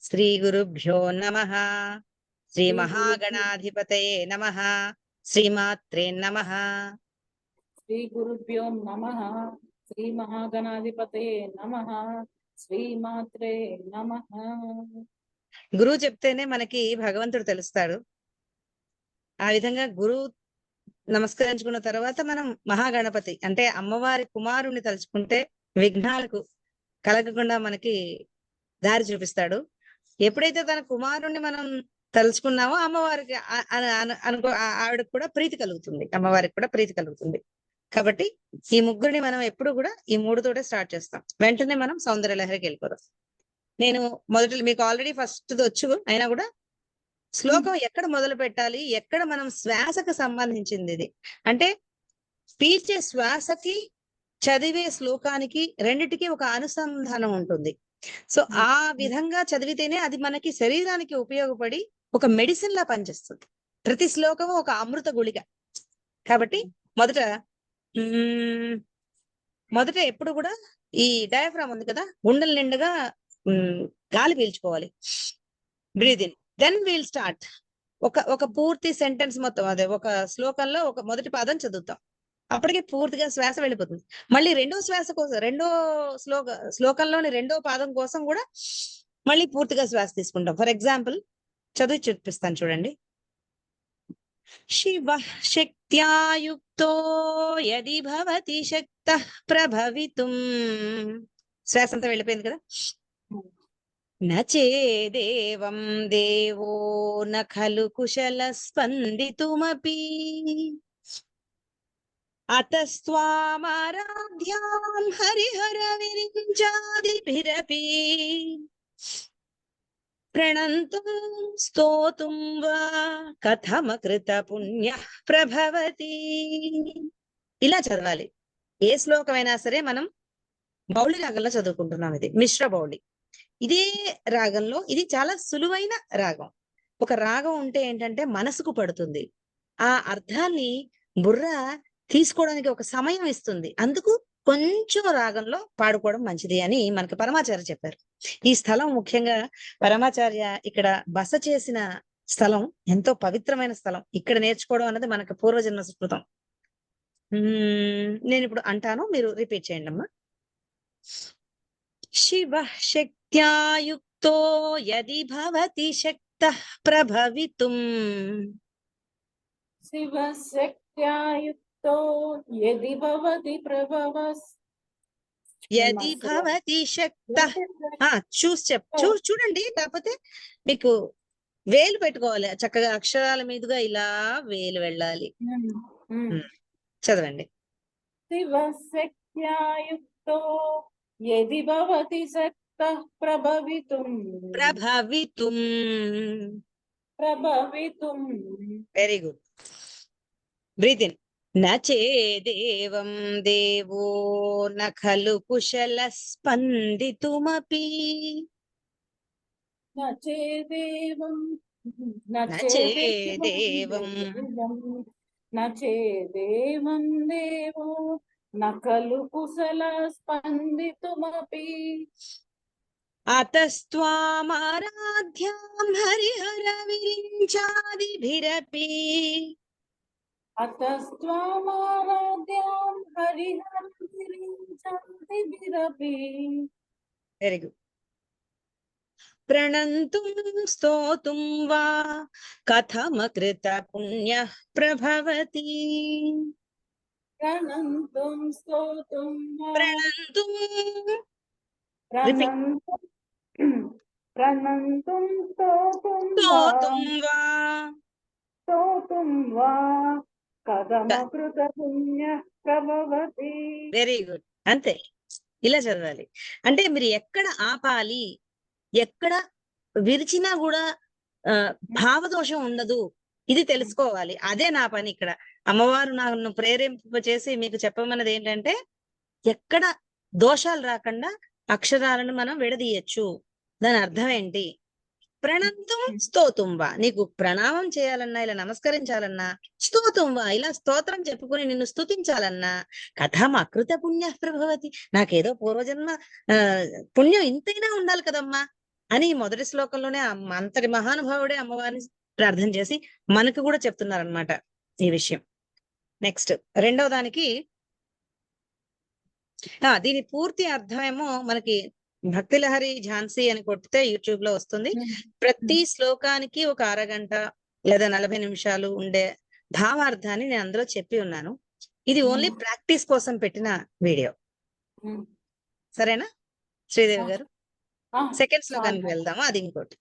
శ్రీ గురుభ్యో నమః. శ్రీ శ్రీ మహాగణాధిపతయే నమః. శ్రీమాత్రే నమః. గురుభ్యో నమః. శ్రీ మహాగణాధిపతయే నమః. శ్రీమాత్రే నమః. గురువు చెప్తేనే మనకి భగవంతుడు తెలుస్తాడు. ఆ విధంగా గురువు నమస్కరించుకున్న తర్వాత మనం మహాగణపతి అంటే అమ్మవారి కుమారుణ్ణి తలుచుకుంటే విఘ్నాలకు కలగకుండా మనకి దారి చూపిస్తాడు. ఎప్పుడైతే తన కుమారుణ్ణి మనం తలుచుకున్నామో అమ్మవారికి ఆవిడకు కూడా ప్రీతి కలుగుతుంది, అమ్మవారికి కూడా ప్రీతి కలుగుతుంది. కాబట్టి ఈ ముగ్గురిని మనం ఎప్పుడు కూడా ఈ మూడుతోటే స్టార్ట్ చేస్తాం. వెంటనే మనం సౌందర్య లహరికి వెళ్ళిపోదాం. నేను మొదటి మీకు ఆల్రెడీ ఫస్ట్ వచ్చు, అయినా కూడా శ్లోకం ఎక్కడ మొదలు పెట్టాలి, ఎక్కడ మనం శ్వాసకు సంబంధించింది ఇది అంటే పీల్చే శ్వాసకి చదివే శ్లోకానికి రెండిటికి ఒక అనుసంధానం ఉంటుంది. సో ఆ విధంగా చదివితేనే అది మనకి శరీరానికి ఉపయోగపడి ఒక మెడిసిన్ లా పనిచేస్తుంది. ప్రతి శ్లోకము ఒక అమృత గుళిక. కాబట్టి మొదట ఎప్పుడు కూడా ఈ డయాఫ్రామ్ ఉంది కదా, గుండెల నిండుగా గాలి పీల్చుకోవాలి. Breathe in, then we'll start. ఒక పూర్తి సెంటెన్స్ మొత్తం అదే ఒక శ్లోకంలో ఒక మొదటి పాదం చదువుతాం, అప్పటికే పూర్తిగా శ్వాస వెళ్ళిపోతుంది. మళ్ళీ రెండో శ్వాస కోసం రెండో శ్లోకంలోని రెండో పాదం కోసం కూడా మళ్ళీ పూర్తిగా శ్వాస తీసుకుంటాం. ఫర్ ఎగ్జాంపుల్ చదివి చూపిస్తాను చూడండి. శివ శక్త్యాయుక్తో యది భవతి శక్తః ప్రభవితుం. శ్వాస అంతా వెళ్ళిపోయింది కదా. నచేదేవం దేవో న ఖలు కుశల స్పందితుమపి అతస్త్వామారాధ్యాం హరిహర విరించాదిభిరపి ప్రణంతుం స్తోతుం వా కథమకృత పుణ్య ప్రభవతి. ఇలా చదవాలి. ఏ శ్లోకమైనా సరే మనం బౌళి రాగంలో చదువుకుంటున్నాం. ఇది మిశ్ర బౌళి. ఇదే రాగంలో ఇది చాలా సులువైన రాగం. ఒక రాగం ఉంటే ఏంటంటే మనసుకు పడుతుంది, ఆ అర్థాన్ని బుర్ర తీసుకోవడానికి ఒక సమయం ఇస్తుంది. అందుకు కొంచెం రాగంలో పాడుకోవడం మంచిది అని మనకు పరమాచార్య చెప్పారు. ఈ స్థలం ముఖ్యంగా పరమాచార్య ఇక్కడ బస చేసిన స్థలం ఎంతో పవిత్రమైన స్థలం. ఇక్కడ నేర్చుకోవడం అన్నది మనకు పూర్వజన్మ సుకృతం. నేను ఇప్పుడు అంటాను, మీరు రిపీట్ చేయండి అమ్మా. శివ శక్త్యాయుక్తో యది భవతి శక్తః ప్రభవితుం. శివ శక్త్యాయుక్తో యది భవతి ప్రభవస్. యది భవతి శక్తః. చూడండి, కాకపోతే మీకు వేలు పెట్టుకోవాలి చక్కగా, అక్షరాల మీదుగా ఇలా వేలు వెళ్ళాలి. చదవండి. శివ శక్త్యాయుక్తో యది భవతి శక్తః ప్రభవితుం. ప్రభవితుం. ప్రభవితుం. Very good. Breathe in. నచేదేవం దేవో న ఖలు కుశల స్పందితుమపి. నచేదేవం నచేదేవం దేవో నకలు కుశల స్పందితుమపి అతస్త్వామారాధ్యాం హరిహర విరించాదిభిరపి. అతస్త్వామారాధ్యాం హరిహర విరించాదిభిరపి. Very good. ప్రణంతుం స్తోతుం వా కథమకృత పుణ్య ప్రభవతి. ప్రణంతుం స్తోతుం వా. ప్రణంతుం. ప్రణంతుం స్తోతుం వా కథమకృత పుణ్య ప్రభవతి. Very good. అంతే, ఇలా చదవాలి. అంటే మీరు ఎక్కడ ఆపాలి, ఎక్కడ విరిచినా కూడా భావదోషం ఉండదు, ఇది తెలుసుకోవాలి. అదే నా పని ఇక్కడ. అమ్మవారు నన్ను ప్రేరేంప చేసి మీకు చెప్పమన్నది ఏంటంటే ఎక్కడ దోషాలు రాకుండా అక్షరాలను మనం విడదీయచ్చు. దాని అర్థం ఏంటి, ప్రణంతుం స్తోతుం వా, నీకు ప్రణామం చేయాలన్నా ఇలా నమస్కరించాలన్నా, స్తోతుం వా ఇలా స్తోత్రం చెప్పుకొని నిన్ను స్తుతించాలన్నా, కథం అకృత పుణ్య ప్రభవతి, నాకేదో పూర్వజన్మ ఆ పుణ్యం ఇంతైనా ఉండాలి కదమ్మా అని ఈ మొదటి శ్లోకంలోనే అంతటి మహానుభావుడే అమ్మవారిని ప్రార్థన చేసి మనకు కూడా చెప్తున్నారనమాట ఈ విషయం. నెక్స్ట్ రెండవ దానికి దీని పూర్తి అర్థమేమో మనకి భక్తి లహరి ఝాన్సీ అని కొట్టితే యూట్యూబ్ లో వస్తుంది. ప్రతి శ్లోకానికి ఒక అరగంట లేదా 40 నిమిషాలు ఉండే భావార్థాన్ని నేను అందులో చెప్పి ఉన్నాను. ఇది ఓన్లీ ప్రాక్టీస్ కోసం పెట్టిన వీడియో. సరేనా శ్రీదేవి గారు? సెకండ్ శ్లోకానికి వెళ్దాము. అది ఇంకోటి.